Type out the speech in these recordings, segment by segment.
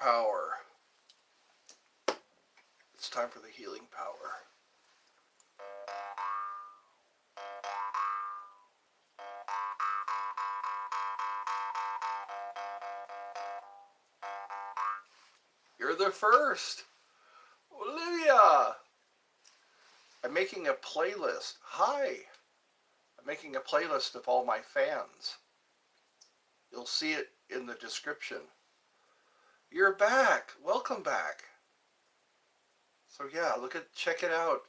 power. It's time for the healing power. You're the first. Olivia! I'm making a playlist. Hi! I'm making a playlist of all my fans. You'll see it in the description. You're back. Welcome back. So yeah, check it out.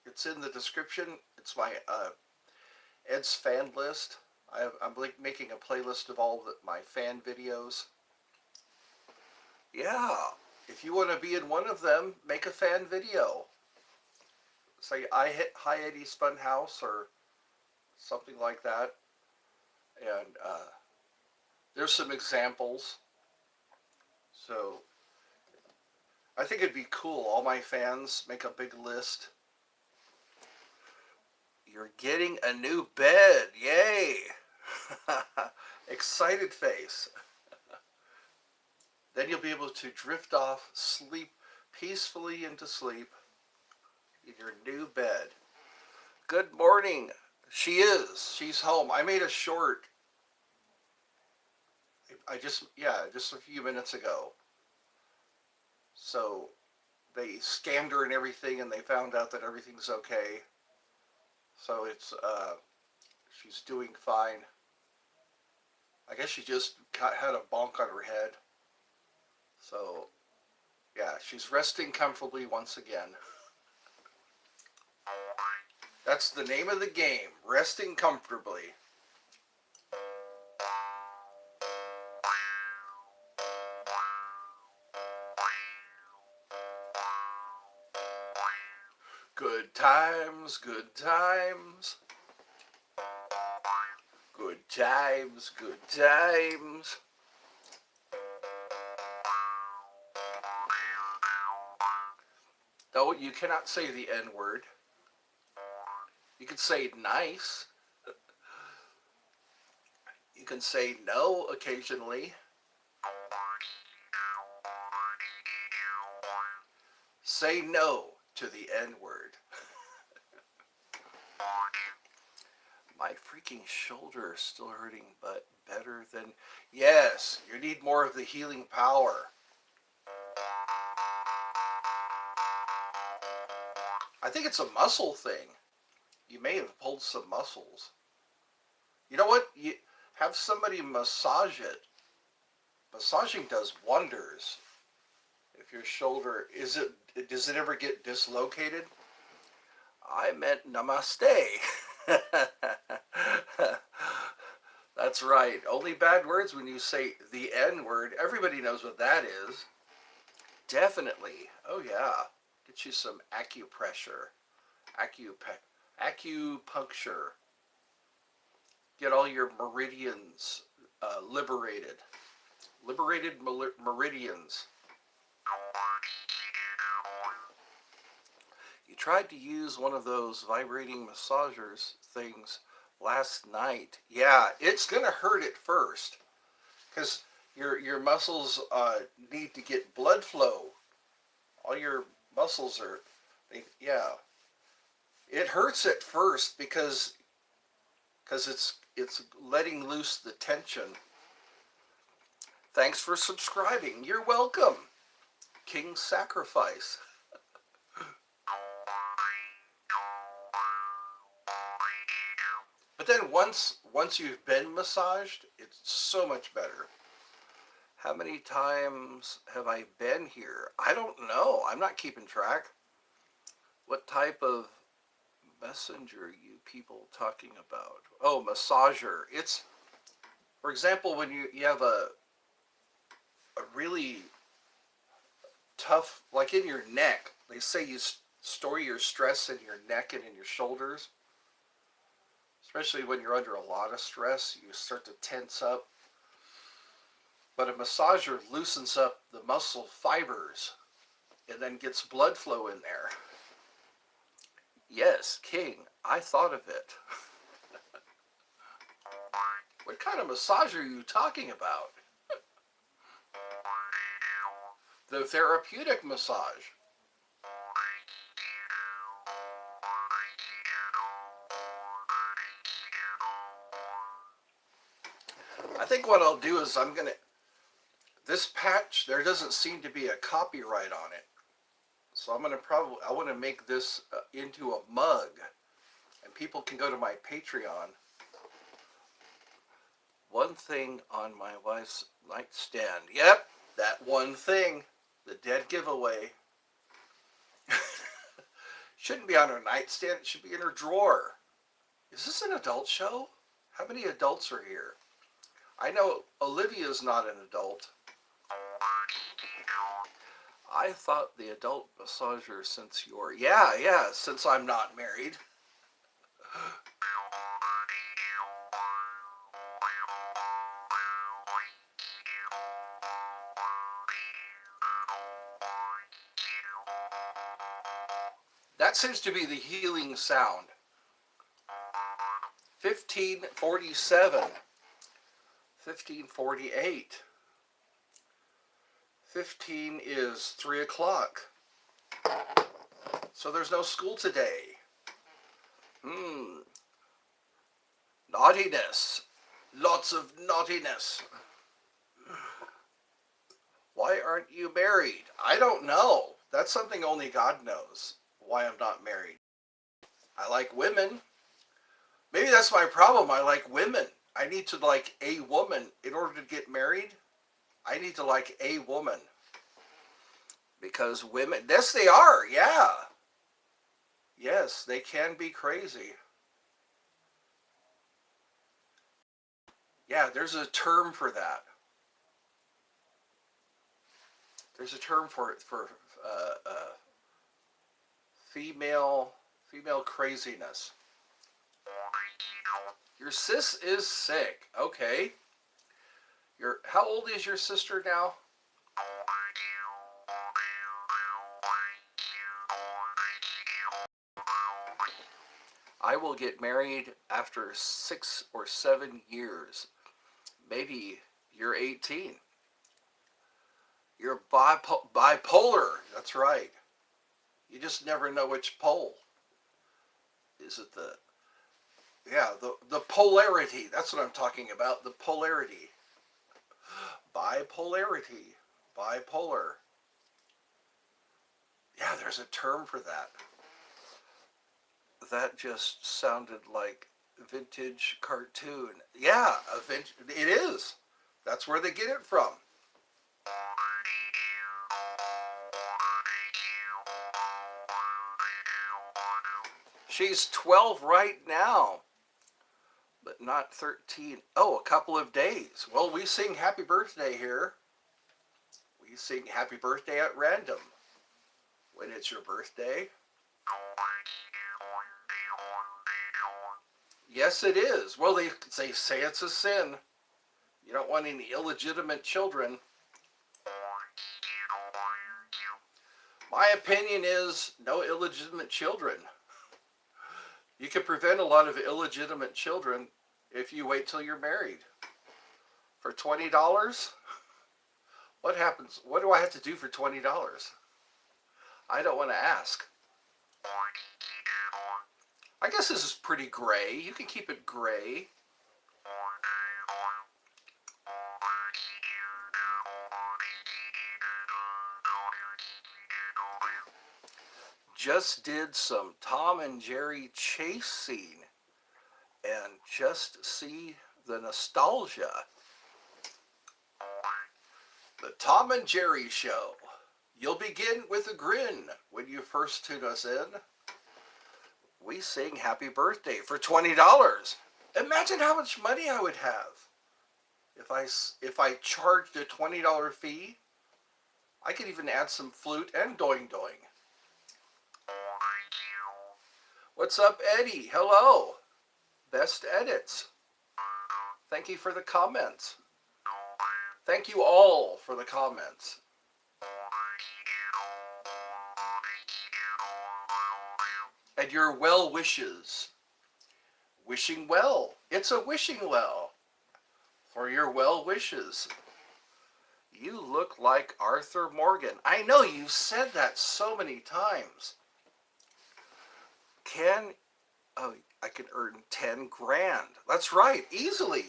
It's in the description. It's my Ed's fan list. I'm making a playlist of all my fan videos. Yeah, if you want to be in one of them, make a fan video. Say Hi Eddie's Funhouse or something like that. And there's some examples. So I think it'd be cool. All my fans make a big list. You're getting a new bed. Yay! Excited face. Then you'll be able to drift off, sleep peacefully into sleep in your new bed. Good morning. She is. She's home. I made a short. Just a few minutes ago. So they scanned her and everything, and they found out that everything's okay. So she's doing fine. I guess she just had a bonk on her head. So, yeah, she's resting comfortably once again. That's the name of the game, resting comfortably. Good times, good times. Good times, good times. No, you cannot say the N-word. You can say nice. You can say no occasionally. Say no to the N-word. My freaking shoulder is still hurting, but better than... Yes, you need more of the healing power. I think it's a muscle thing. You may have pulled some muscles. You know what? You have somebody massage it. Massaging does wonders. If your shoulder does it ever get dislocated? I meant namaste. That's right. Only bad words when you say the N-word. Everybody knows what that is. Definitely. Oh yeah. Get you some acupressure. Acupuncture. Get all your meridians liberated. Liberated meridians. You tried to use one of those vibrating massagers things last night. Yeah, it's going to hurt at first because your muscles need to get blood flow. All your muscles are, yeah. It hurts at first because it's letting loose the tension. Thanks for subscribing. You're welcome. King Sacrifice. But then once you've been massaged, it's so much better. How many times have I been here? I don't know. I'm not keeping track. What type of messenger are you people talking about? Oh, massager. It's, for example, when you have a really tough, like in your neck, they say you store your stress in your neck and in your shoulders. Especially when you're under a lot of stress, you start to tense up. But a massager loosens up the muscle fibers and then gets blood flow in there. Yes, King, I thought of it. What kind of massage are you talking about? The therapeutic massage. I think what I'll do is this patch, there doesn't seem to be a copyright on it. So I want to make this into a mug. And people can go to my Patreon. One thing on my wife's nightstand. Yep, that one thing. The dead giveaway. Shouldn't be on her nightstand. It should be in her drawer. Is this an adult show? How many adults are here? I know Olivia's not an adult. I thought the adult massager since you're... Yeah, since I'm not married. That seems to be the healing sound. 1547. 1548. 15 is 3 o'clock. So there's no school today. Naughtiness. Lots of naughtiness. Why aren't you married? I don't know. That's something only God knows. Why I'm not married. I like women. Maybe that's my problem. I like women. I need to like a woman. In order to get married, I need to like a woman. Because women, yes they are, yeah. Yes, they can be crazy. Yeah, there's a term for that. There's a term for it, for female craziness. Your sis is sick. Okay. How old is your sister now? I will get married after 6 or 7 years. Maybe you're 18. You're bipolar. That's right. You just never know which pole. Is it the polarity? That's what I'm talking about. The polarity. Bipolarity. Bipolar. Yeah, there's a term for that. That just sounded like vintage cartoon. Yeah, it is. That's where they get it from. She's 12 right now, but not 13. Oh, a couple of days. Well, we sing happy birthday here. We sing happy birthday at random when it's your birthday. Yes, it is. Well, they say it's a sin. You don't want any illegitimate children. My opinion is no illegitimate children. You can prevent a lot of illegitimate children if you wait till you're married. For $20? What happens? What do I have to do for $20? I don't want to ask. I guess this is pretty gray. You can keep it gray. Just did some Tom and Jerry chase scene and just see the nostalgia. The Tom and Jerry show. You'll begin with a grin when you first tune us in. We sing happy birthday for $20. Imagine how much money I would have if I charged a $20 fee. I could even add some flute and doing doing. What's up, Eddie? Hello. Best edits. Thank you for the comments. Thank you all for the comments. And your well wishes. Wishing well. It's a wishing well for your well wishes. You look like Arthur Morgan. I know you've said that so many times. Oh, I can earn 10 grand. That's right, easily,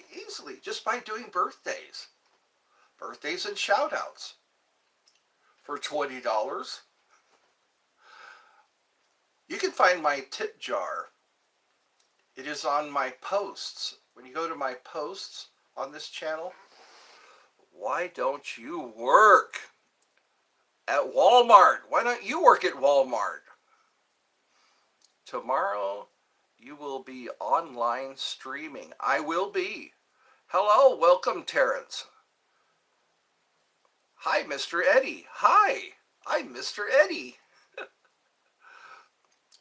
just by doing birthdays. Birthdays and shout outs. For $20. You can find my tip jar. It is on my posts. When you go to my posts on this channel, why don't you work at Walmart? Why don't you work at Walmart? Tomorrow, you will be online streaming. I will be. Hello, welcome, Terrence. Hi, Mr. Eddie. Hi, I'm Mr. Eddie.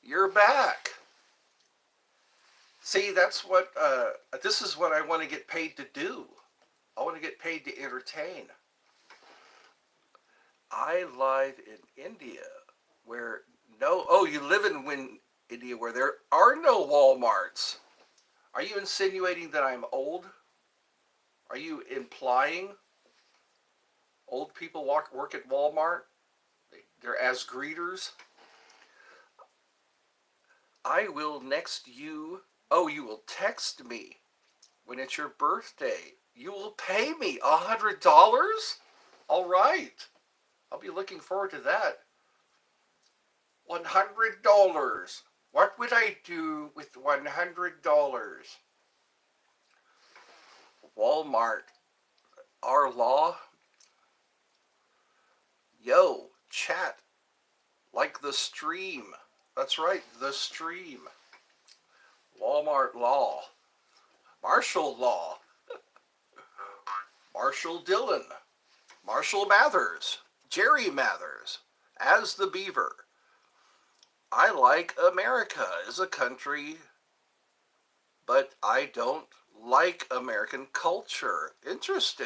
You're back. See, that's what, this is what I want to get paid to do. I want to get paid to entertain. I live in India where you live in India where there are no Walmarts. Are you insinuating that I'm old? Are you implying old people work at Walmart? They're as greeters? I will next you. Oh, you will text me when it's your birthday. You will pay me $100? All right. I'll be looking forward to that. $100. What would I do with $100? Walmart. Our law. Yo, chat. Like the stream. That's right, the stream. Walmart law. Martial law. Marshall Dillon. Marshall Mathers. Jerry Mathers. As the Beaver. I like America as a country, but I don't like American culture. Interesting.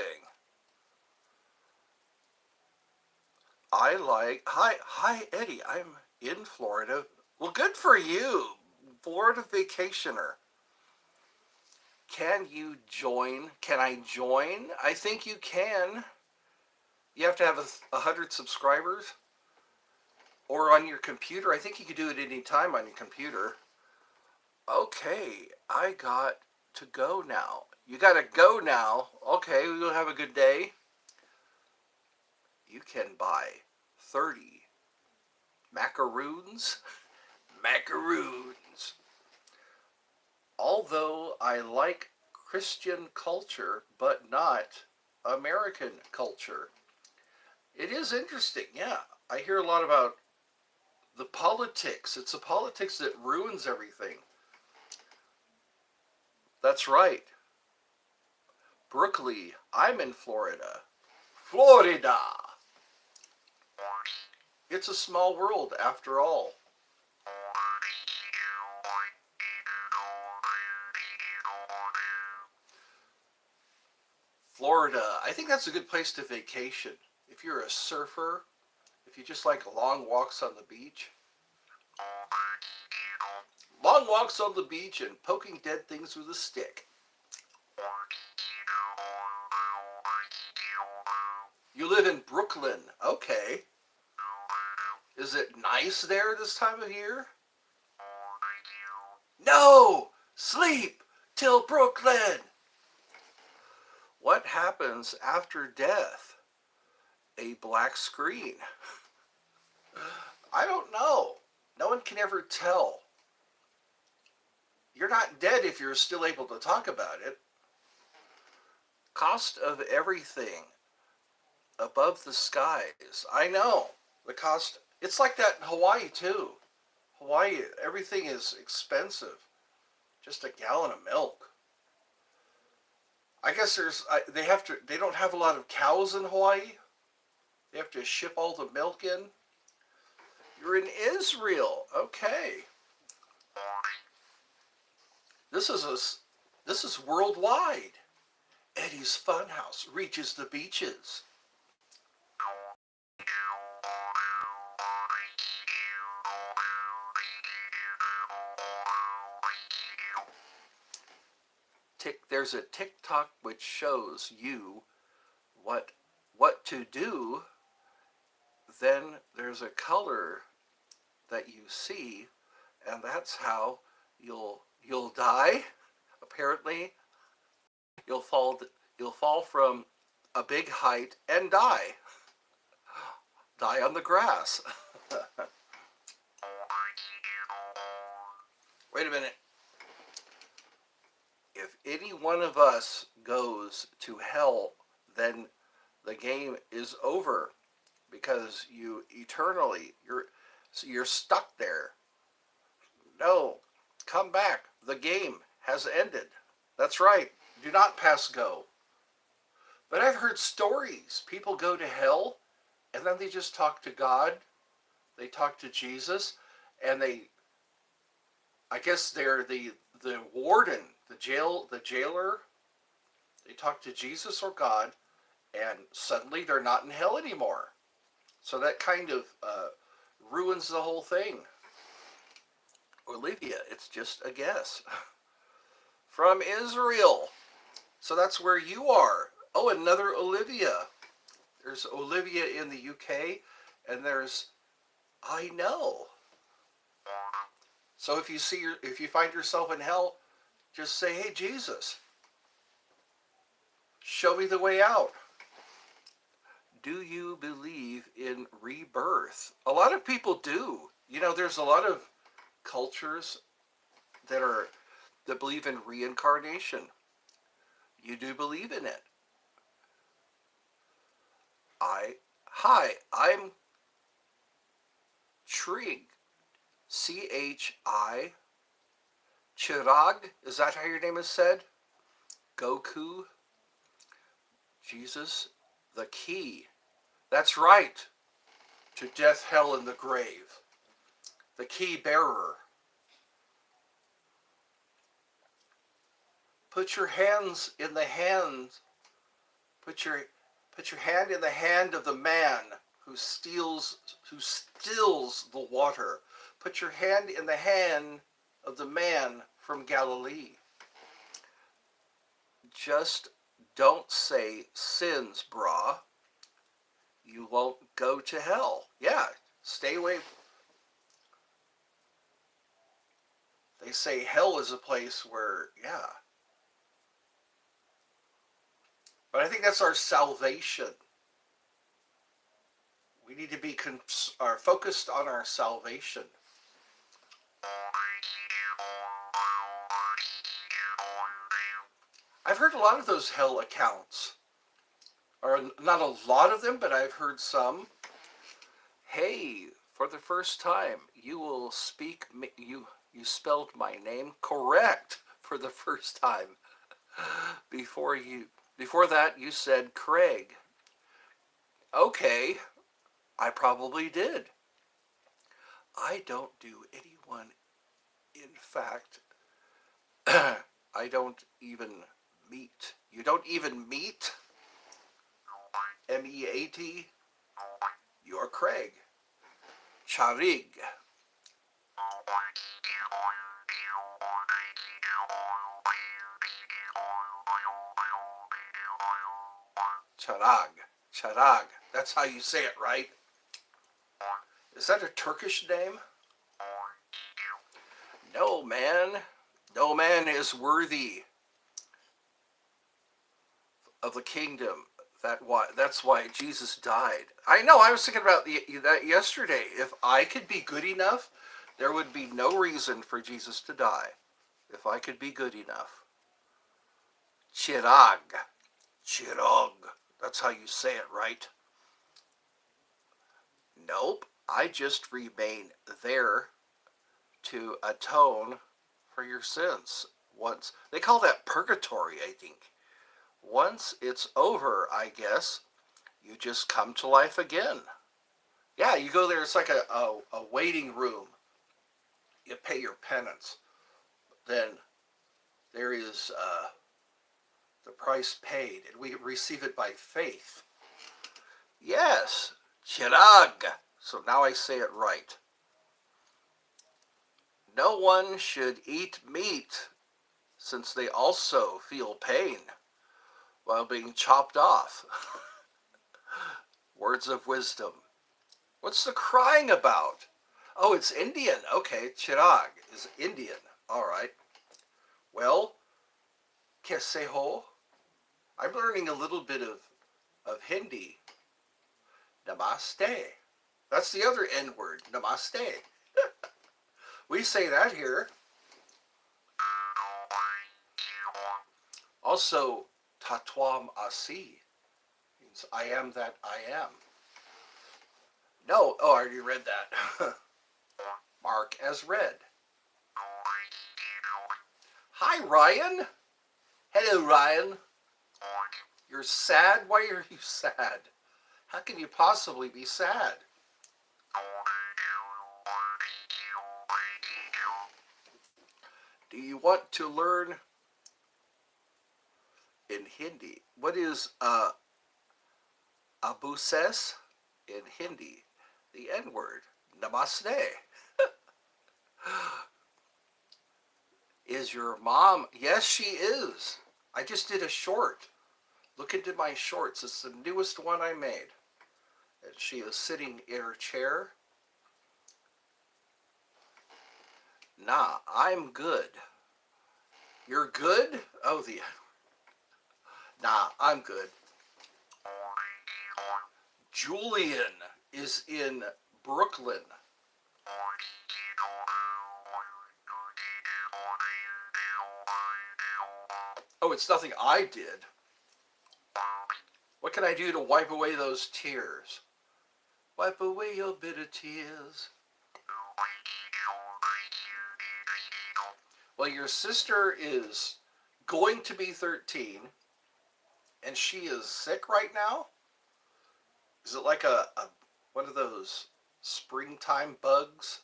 Hi Eddie, I'm in Florida. Well, good for you, Florida vacationer. Can you join? Can I join? I think you can. You have to have 100 subscribers. Or on your computer. I think you could do it any time on your computer. Okay, I got to go now. You got to go now. Okay, we'll have a good day. You can buy 30 macaroons. Macaroons. Although I like Christian culture, but not American culture. It is interesting, yeah. I hear a lot about the politics. It's the politics that ruins everything. That's right. Brooklyn, I'm in Florida. Florida! It's a small world after all. Florida, I think that's a good place to vacation. If you're a surfer, if you just like long walks on the beach. Long walks on the beach and poking dead things with a stick. You live in Brooklyn. Okay. Is it nice there this time of year? No! Sleep till Brooklyn! What happens after death? A black screen. I don't know. No one can ever tell. You're not dead if you're still able to talk about it. Cost of everything above the skies. I know. The cost, it's like that in Hawaii too. Hawaii, everything is expensive. Just a gallon of milk. I guess they don't have a lot of cows in Hawaii. They have to ship all the milk in. You're in Israel. Okay. This is worldwide. Eddie's Funhouse reaches the beaches. There's a TikTok which shows you what what to do, then there's a color that you see, and that's how you'll die. Apparently, you'll fall you'll fall from a big height and die. Die on the grass. Wait a minute. If any one of us goes to hell, then the game is over because you're stuck there. No, come back. The game has ended. That's right. Do not pass go. But I've heard stories. People go to hell and then they just talk to God. They talk to Jesus, and I guess they're the warden, the jailer. They talk to Jesus or God, and suddenly they're not in hell anymore. So that kind of ruins the whole thing. Olivia, it's just a guess. From Israel. So that's where you are. Oh, another Olivia. There's Olivia in the UK, and there's I know. So if you find yourself in hell, just say, "Hey, Jesus, show me the way out." Do you believe in rebirth? A lot of people do. There's a lot of cultures that believe in reincarnation. You do believe in it. Hi, I'm Trig. Chi. Chirag, is that how your name is said? Goku. Jesus, the key. That's right. To death, hell, and the grave. The key bearer. Put your hands in the hands. Put your hand in the hand of the man who stills the water. Put your hand in the hand of the man from Galilee. Just don't say sins, brah. You won't go to hell. Yeah, stay away. They say hell is a place where, yeah. But I think that's our salvation. We need to be focused on our salvation. I've heard a lot of those hell accounts. Or not a lot of them, but I've heard some. Hey, for the first time, you will speak, you spelled my name correct for the first time. Before that, you said Craig. Okay, I probably did. I don't do anyone, in fact, I don't even meet. You don't even meet? M-E-A-T? You're Craig. Charig. Charag. That's how you say it, right? Is that a Turkish name? No, man. No man is worthy of the kingdom. That's why Jesus died. I know, I was thinking about that yesterday. If I could be good enough, there would be no reason for Jesus to die. If I could be good enough. Chirag. That's how you say it, right? Nope. I just remain there to atone for your sins. Once they call that purgatory, I think. Once it's over, I guess, you just come to life again. Yeah, you go there. It's like a waiting room. You pay your penance. Then there is the price paid, and we receive it by faith. Yes, Chirag. So now I say it right. No one should eat meat, since they also feel pain while being chopped off. Words of wisdom. What's the crying about? Oh, it's Indian. Okay, chirag is Indian. All right. Well, kaise ho? I'm learning a little bit of Hindi. Namaste. That's the other N word. Namaste. We say that here. Also, tatwam asi means I am that I am. No, oh, I already read that. Mark as read. Hi, Ryan. Hello, Ryan. You're sad? Why are you sad? How can you possibly be sad? Do you want to learn in Hindi? What is abuses in Hindi? The N word. Namaste. Is your mom? Yes, she is. I just did a short. Look into my shorts. It's the newest one I made. And she is sitting in her chair. Nah, I'm good. You're good? Oh, nah, I'm good. Julian is in Brooklyn. Oh, it's nothing I did. What can I do to wipe away those tears? Wipe away your bitter tears. Well, your sister is going to be 13, and she is sick right now? Is it like a one of those springtime bugs?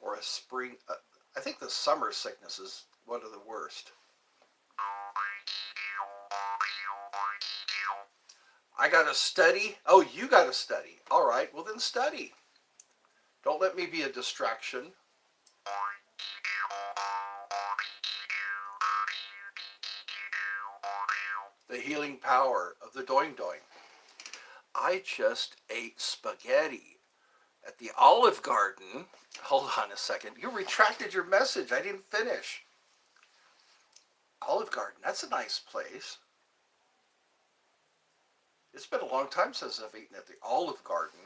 Or a spring... I think the summer sickness is one of the worst. I gotta study? Oh, you gotta study. All right, well then study. Don't let me be a distraction. The healing power of the doing doing. I just ate spaghetti at the Olive Garden. Hold on a second. You retracted your message. I didn't finish. Olive Garden, that's a nice place. It's been a long time since I've eaten at the Olive Garden.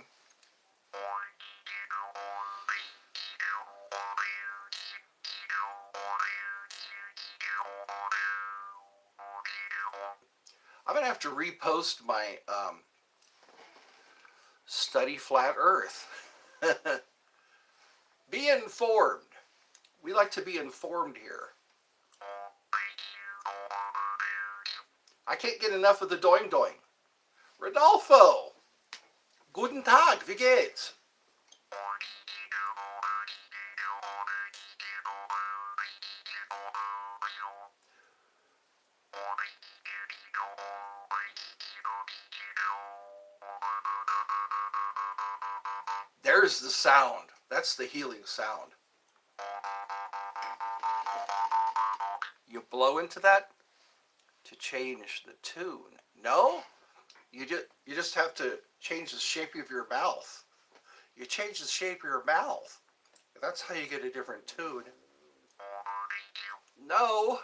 I'm going to have to repost my Study Flat Earth. Be informed. We like to be informed here. I can't get enough of the doing doing. Rodolfo! Guten Tag, wie geht's? There's the sound. That's the healing sound. You blow into that to change the tune. No? You just have to change the shape of your mouth. You change the shape of your mouth. That's how you get a different tune. No.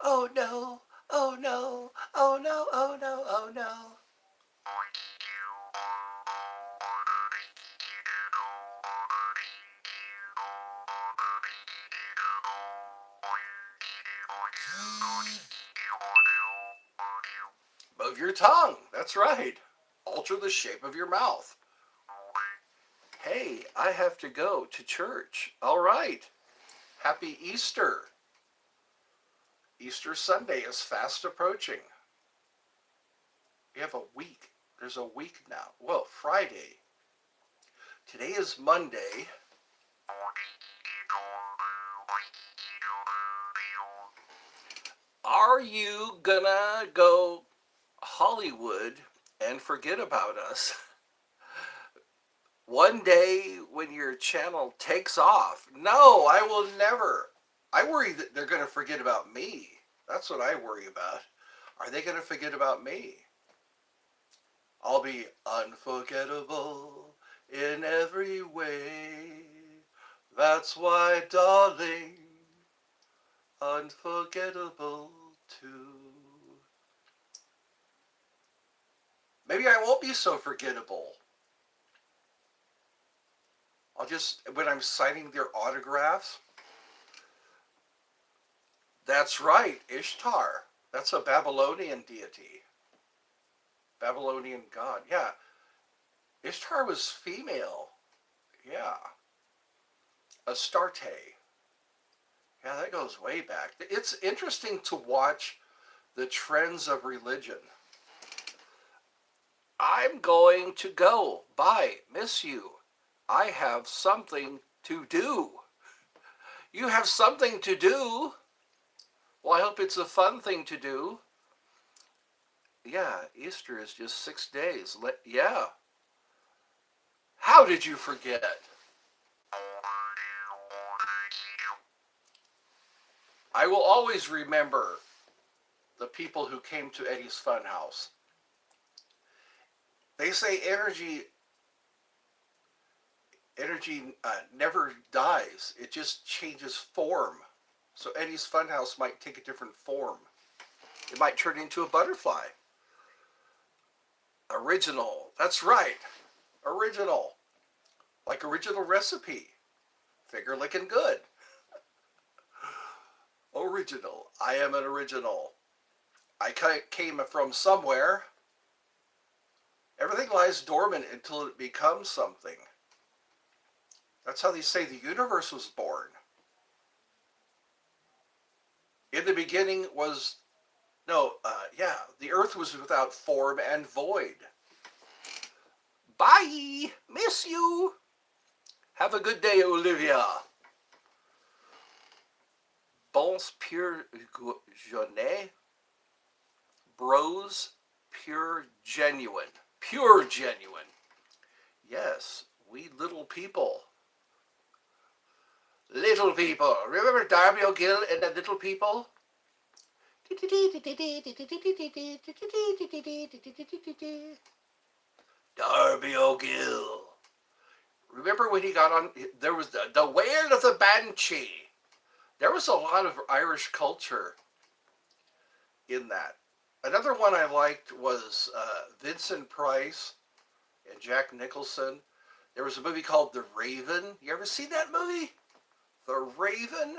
Oh no. Oh no. Oh no. Oh no. Oh no. Move your tongue. That's right. Alter the shape of your mouth. Hey, I have to go to church. All right. Happy Easter. Easter Sunday is fast approaching. We have a week. There's a week now. Well, Friday. Today is Monday. Are you gonna go Hollywood and forget about us? One day when your channel takes off. No, I will never. I worry that they're going to forget about me. That's what I worry about. Are they going to forget about me? I'll be unforgettable in every way. That's why, darling, unforgettable too. Maybe I won't be so forgettable. I'll just, when I'm signing their autographs, that's right, Ishtar. That's a Babylonian deity. Babylonian god. Yeah. Ishtar was female. Yeah. Astarte. Yeah, that goes way back. It's interesting to watch the trends of religion. I'm going to go. Bye. Miss you. I have something to do. You have something to do? Well, I hope it's a fun thing to do. Yeah, Easter is just 6 days. Yeah. How did you forget? I will always remember the people who came to Eddie's Funhouse. They say energy never dies. It just changes form. So Eddie's Funhouse might take a different form. It might turn into a butterfly. Original. That's right. Original. Like original recipe. Finger licking good. Original. I am an original. I came from somewhere. Everything lies dormant until it becomes something. That's how they say the universe was born. In the beginning was, the earth was without form and void. Bye! Miss you! Have a good day, Olivia. Bons pure journée. Bros pure genuine. Pure genuine. Yes, we little people. Little people. Remember Darby O'Gill and the Little People? Darby O'Gill. Remember when he got on, there was the Wail of the Banshee. There was a lot of Irish culture in that. Another one I liked was Vincent Price and Jack Nicholson. There was a movie called The Raven. You ever see that movie? The Raven?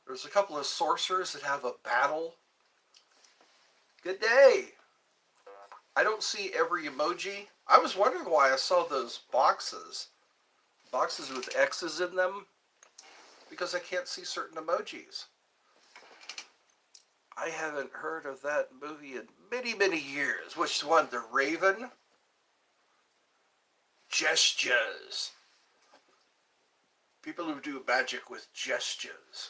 There's a couple of sorcerers that have a battle. Good day. I don't see every emoji. I was wondering why I saw those boxes with X's in them, because I can't see certain emojis. I haven't heard of that movie in many, many years. Which one? The Raven? Gestures. People who do magic with gestures.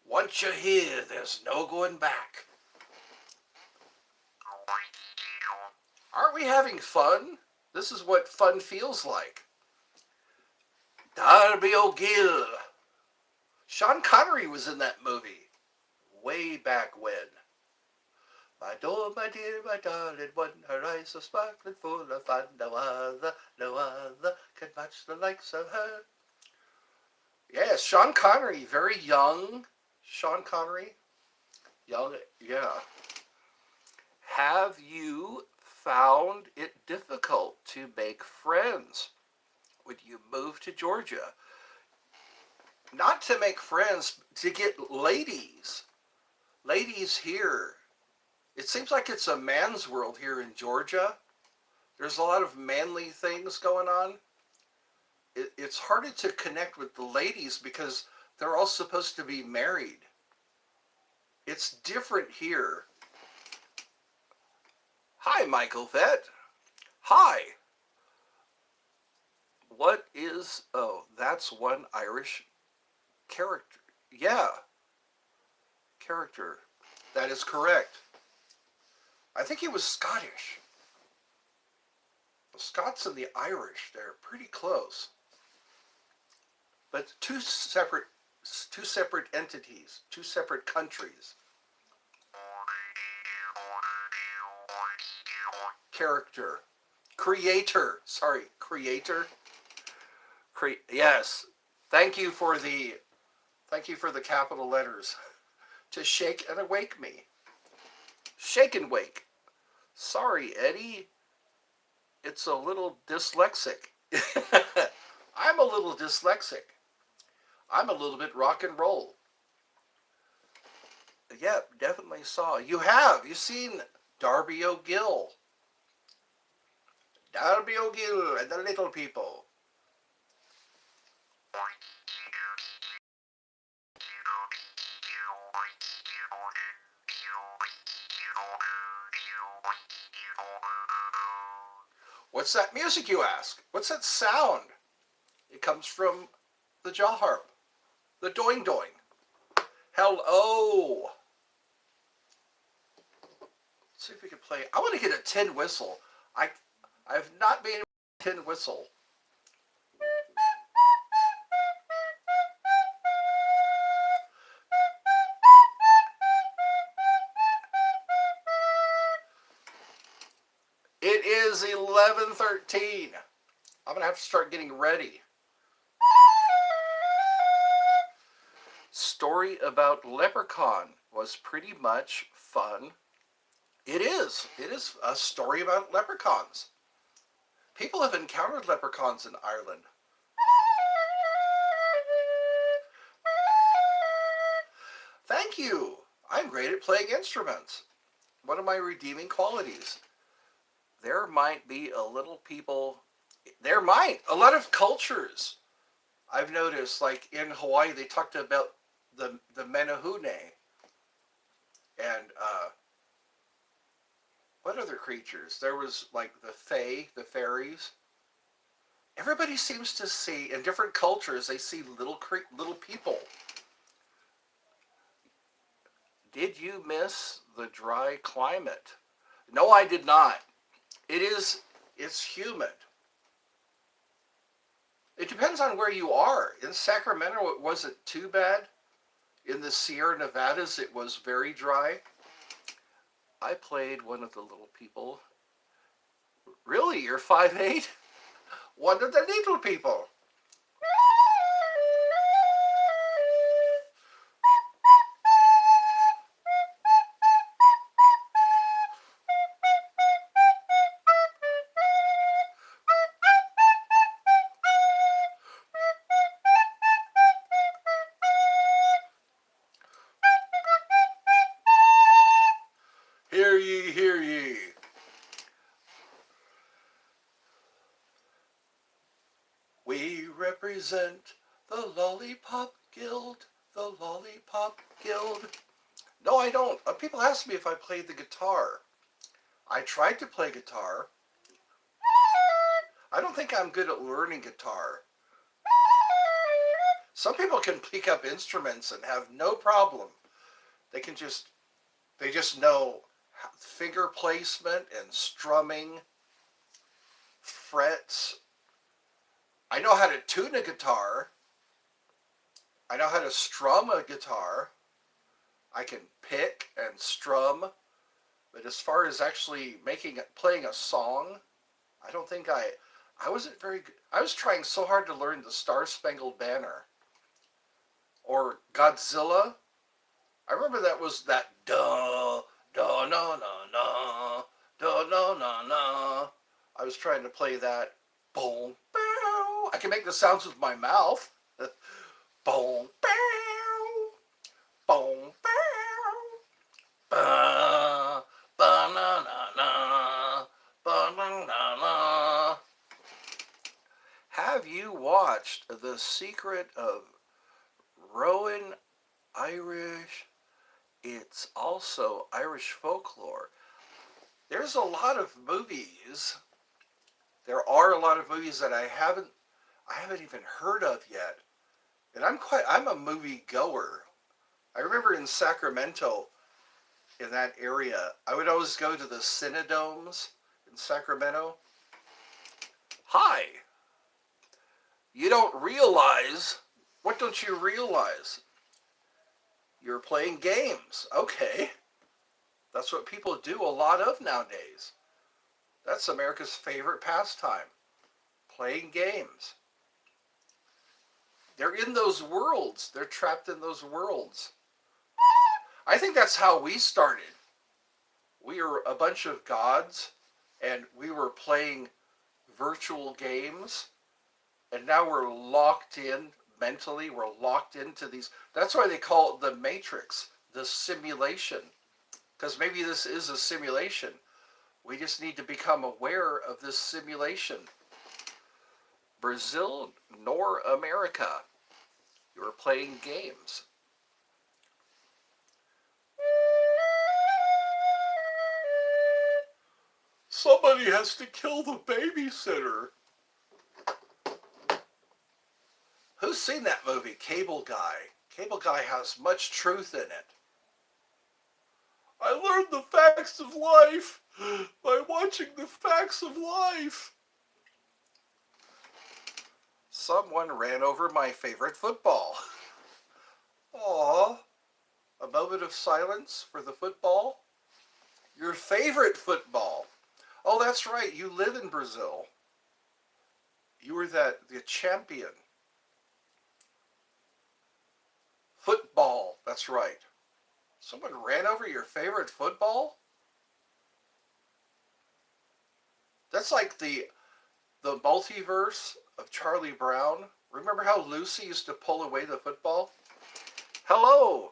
Once you're here, there's no going back. Aren't we having fun? This is what fun feels like. Darby O'Gill. Sean Connery was in that movie way back when. My door, my dear, my darling one, her eyes so sparkling full of fun, no other can match the likes of her. Yes, Sean Connery, very young. Sean Connery, young, yeah. Have you found it difficult to make friends when you move to Georgia? Not to make friends, to get ladies. Ladies here. It seems like it's a man's world here in Georgia. There's a lot of manly things going on. It's harder to connect with the ladies because they're all supposed to be married. It's different here. Hi, Michael Vett. Hi. What is, that's one Irish character. Yeah. Character. That is correct. I think he was Scottish. The Scots and the Irish, they're pretty close. but two separate entities, two separate countries. Character, creator. Sorry, creator. Yes. Thank you for the capital letters. To shake and awake me. Shake and wake. Sorry, Eddie. It's a little dyslexic. I'm a little dyslexic. I'm a little bit rock and roll. Yep, definitely saw. You've seen Darby O'Gill. Darby O'Gill and the Little People. What's that music, you ask? What's that sound? It comes from the jaw harp, the doing doing. Hello. Let's see if we can play. I want to get a tin whistle. I've not been able to tin whistle. It is 11:13. I'm gonna have to start getting ready. Story about Leprechaun was pretty much fun. It is a story about leprechauns. People have encountered leprechauns in Ireland. Thank you. I'm great at playing instruments. One of my redeeming qualities. There might be a lot of cultures. I've noticed, like in Hawaii, they talked about the menehune and what other creatures? There was like the fae, the fairies. Everybody seems to see, in different cultures, they see little people. Did you miss the dry climate? No, I did not. It's humid. It depends on where you are. In Sacramento, it wasn't too bad. In the Sierra Nevadas, it was very dry. I played one of the little people. Really? You're 5'8"? One of the little people. Hear ye, hear ye. We represent the Lollipop Guild, the Lollipop Guild. No, I don't. People ask me if I played the guitar. I tried to play guitar. I don't think I'm good at learning guitar. Some people can pick up instruments and have no problem. They just know finger placement and strumming, frets. I know how to tune a guitar. I know how to strum a guitar. I can pick and strum. But as far as actually playing a song, I don't think I wasn't very good. I was trying so hard to learn the Star Spangled Banner. Or Godzilla. I remember that was that da da na na na da na na na. I was trying to play that. Boom, bow. I can make the sounds with my mouth. Boom, bow. Boom, bow. Ba ba na na na. Ba na na na. Have you watched The Secret of Rowan Irish? It's also Irish folklore. There's a lot of movies. There are a lot of movies that I haven't even heard of yet. And I'm a movie goer. I remember in Sacramento, in that area, I would always go to the Cinedomes in Sacramento. Hi. You don't realize What don't you realize? You're playing games. Okay. That's what people do a lot of nowadays. That's America's favorite pastime. Playing games. They're in those worlds. They're trapped in those worlds. I think that's how we started. We were a bunch of gods, and we were playing virtual games, and now we're locked in mentally. We're locked into these. That's why they call it the Matrix, the simulation. Because maybe this is a simulation. We just need to become aware of this simulation. Brazil nor America. You're playing games. Somebody has to kill the babysitter. Who's seen that movie, Cable Guy? Cable Guy has much truth in it. I learned the facts of life by watching the facts of life. Someone ran over my favorite football. Aww. A moment of silence for the football. Your favorite football. Oh, that's right. You live in Brazil. You were the champion. Football. That's right. Someone ran over your favorite football? That's like the multiverse of Charlie Brown. Remember how Lucy used to pull away the football? Hello,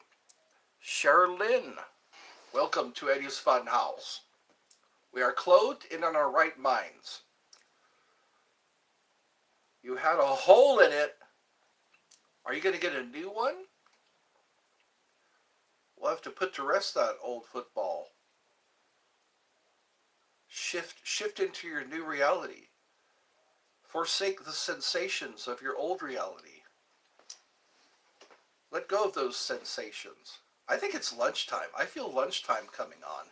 Sherilyn. Welcome to Eddie's Funhouse. We are clothed and in our right minds. You had a hole in it. Are you going to get a new one? We'll have to put to rest that old football. Shift into your new reality. Forsake the sensations of your old reality. Let go of those sensations. I think it's lunchtime. I feel lunchtime coming on.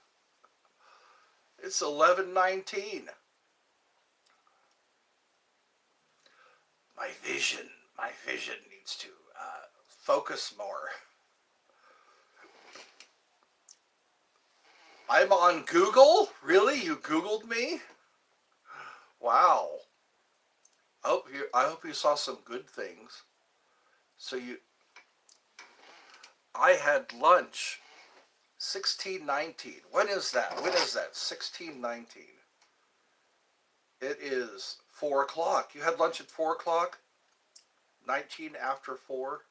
It's 11:19. My vision needs to focus more. I'm on Google? Really? You Googled me? Wow. I hope you saw some good things. I had lunch. 1619. When is that? 1619. It is 4 o'clock. You had lunch at 4 o'clock? 19 after 4?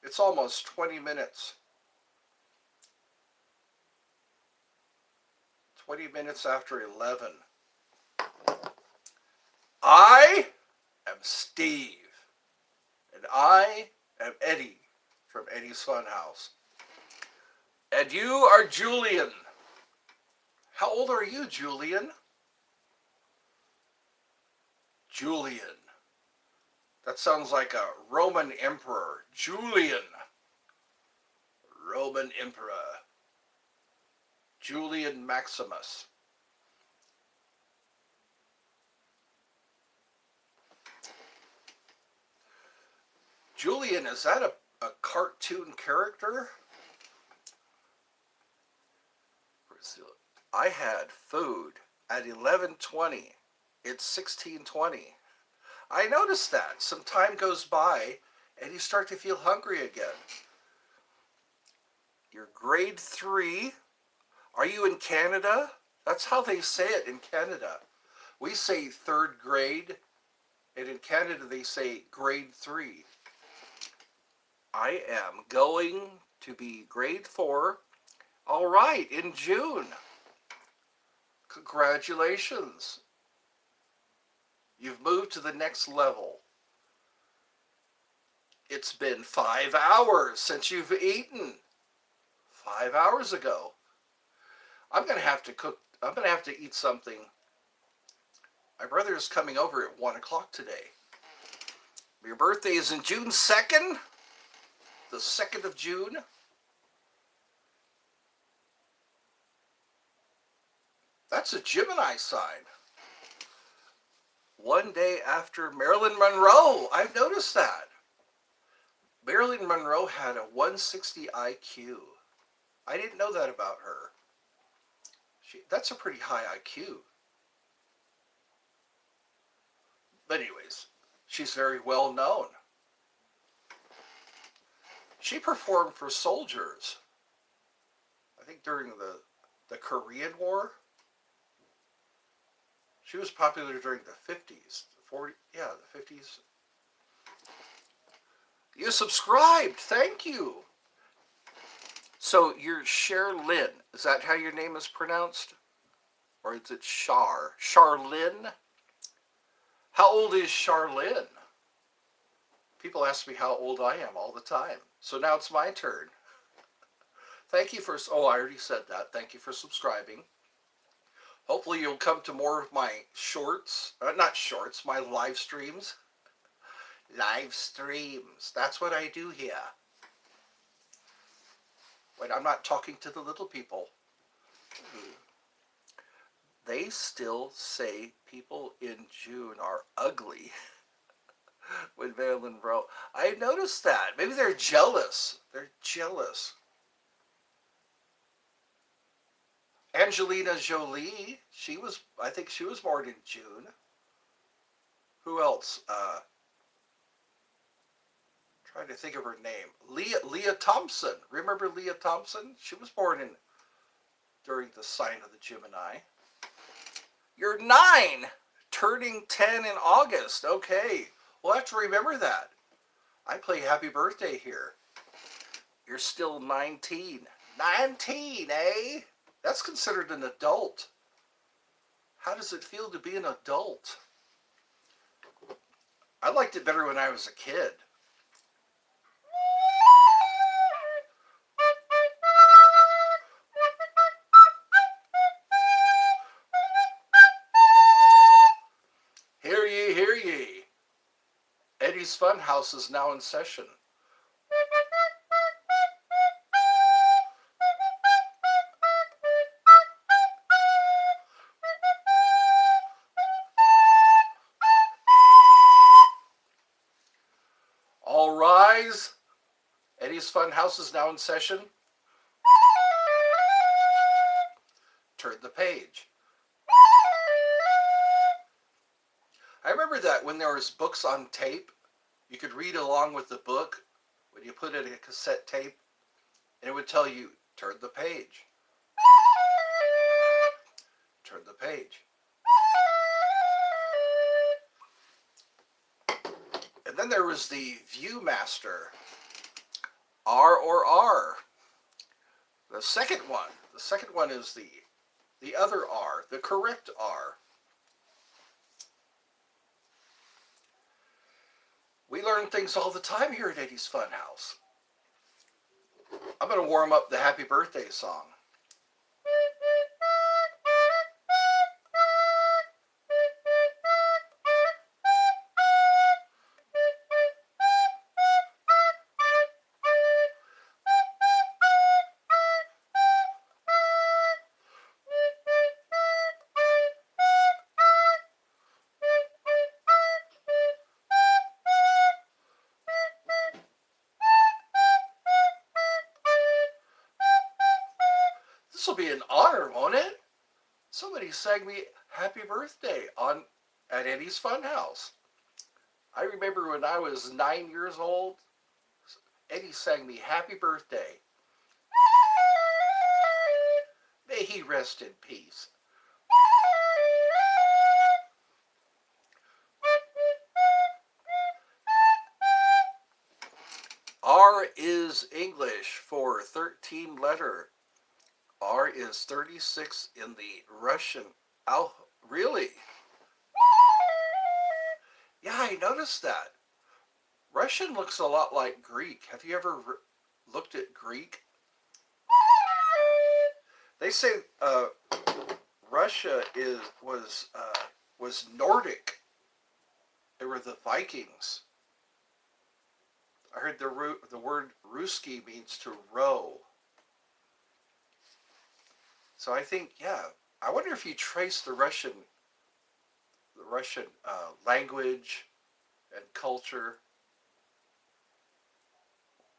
It's almost 20 minutes. 20 minutes after 11. I am Steve. And I am Eddie from Eddie's Funhouse. And you are Julian. How old are you, Julian? Julian. That sounds like a Roman emperor. Julian. Roman emperor. Julian Maximus. Julian, is that a cartoon character? I had food at 11:20. It's 16:20. I noticed that. Some time goes by and you start to feel hungry again. You're grade 3. Are you in Canada? That's how they say it in Canada. We say 3rd grade, and in Canada they say grade 3. I am going to be grade 4. All right, in June. Congratulations. You've moved to the next level. It's been 5 hours since you've eaten. 5 hours ago. I'm going to have to cook. I'm going to have to eat something. My brother is coming over at 1 o'clock today. Your birthday is in June 2nd? The 2nd of June? That's a Gemini sign. one day after Marilyn Monroe. I've noticed that. Marilyn Monroe had a 160 IQ. I didn't know that about her. That's a pretty high IQ. But anyways, she's very well known. She performed for soldiers, I think during the Korean War. She was popular during the 50s, the 50s. You subscribed, thank you. So you're Cherlyn, is that how your name is pronounced? Or is it Charlyn? How old is Charlyn? People ask me how old I am all the time. So now it's my turn. Thank you for, oh, I already said that. Thank you for subscribing. Hopefully you'll come to more of my shorts, not shorts, my live streams. Live streams, that's what I do here. When I'm not talking to the little people. They still say people in June are ugly. With Marilyn Monroe. I noticed that. Maybe they're jealous. They're jealous. Angelina Jolie, I think she was born in June. Who else? Trying to think of her name. Leah Thompson. Remember Leah Thompson? She was born during the sign of the Gemini. You're 9, turning 10 in August. Okay, we'll have to remember that. I play Happy Birthday here. You're still 19. 19, eh? That's considered an adult. How does it feel to be an adult? I liked it better when I was a kid. Hear ye, hear ye. Eddie's Funhouse is now in session. All rise. Eddie's Funhouse is now in session. Turn the page. I remember that when there was books on tape, you could read along with the book when you put it in a cassette tape, and it would tell you, turn the page. Turn the page. And then there was the Viewmaster. R or R. The second one is the other R, the correct R. We learn things all the time here at Eddie's Funhouse. I'm going to warm up the Happy Birthday song. This will be an honor, won't it? Somebody sang me Happy Birthday at Eddie's Funhouse. I remember when I was 9 years old, Eddie sang me Happy Birthday. May he rest in peace. R is English for 13 letter. R is 36 in the Russian. Oh, really? Yeah, I noticed that. Russian looks a lot like Greek. Have you ever looked at Greek? They say Russia was Nordic. They were the Vikings. I heard the word Ruski means to row. So I think, yeah, I wonder if you trace the Russian language and culture.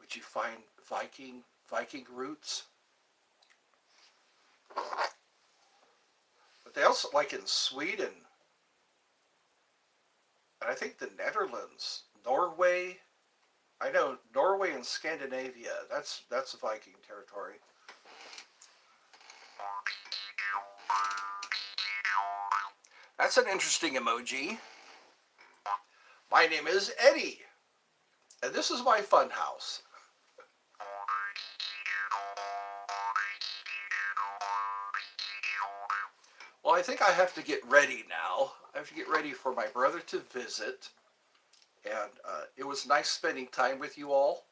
Would you find Viking roots? But they also, like in Sweden, and I think the Netherlands, Norway. I know Norway and Scandinavia. That's Viking territory. That's an interesting emoji. My name is Eddie, and this is my fun house. Well, I think I have to get ready now. I have to get ready for my brother to visit. And it was nice spending time with you all.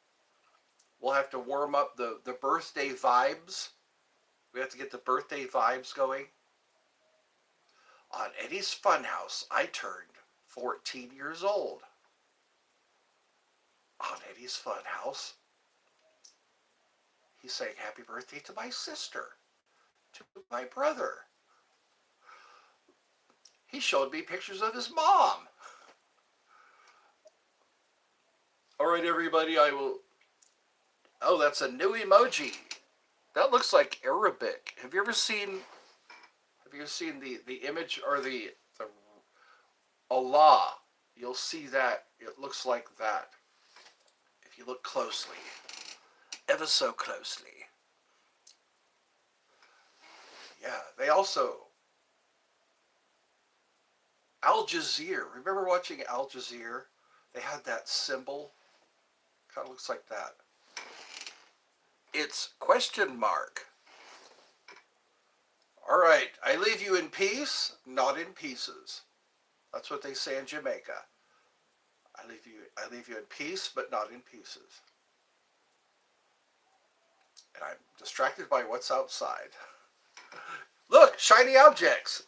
We'll have to warm up the birthday vibes. We have to get the birthday vibes going. On Eddie's Funhouse, I turned 14 years old. On Eddie's Funhouse, he's saying happy birthday to my sister, to my brother. He showed me pictures of his mom. All right, everybody, I will... Oh, that's a new emoji. That looks like Arabic. Have you seen the image or the Allah? You'll see that. It looks like that. If you look closely. Ever so closely. Yeah, they also... Al Jazeera. Remember watching Al Jazeera? They had that symbol. Kind of looks like that. It's question mark. All right, I leave you in peace, not in pieces. That's what they say in Jamaica. I leave you in peace, but not in pieces. And I'm distracted by what's outside. Look, shiny objects.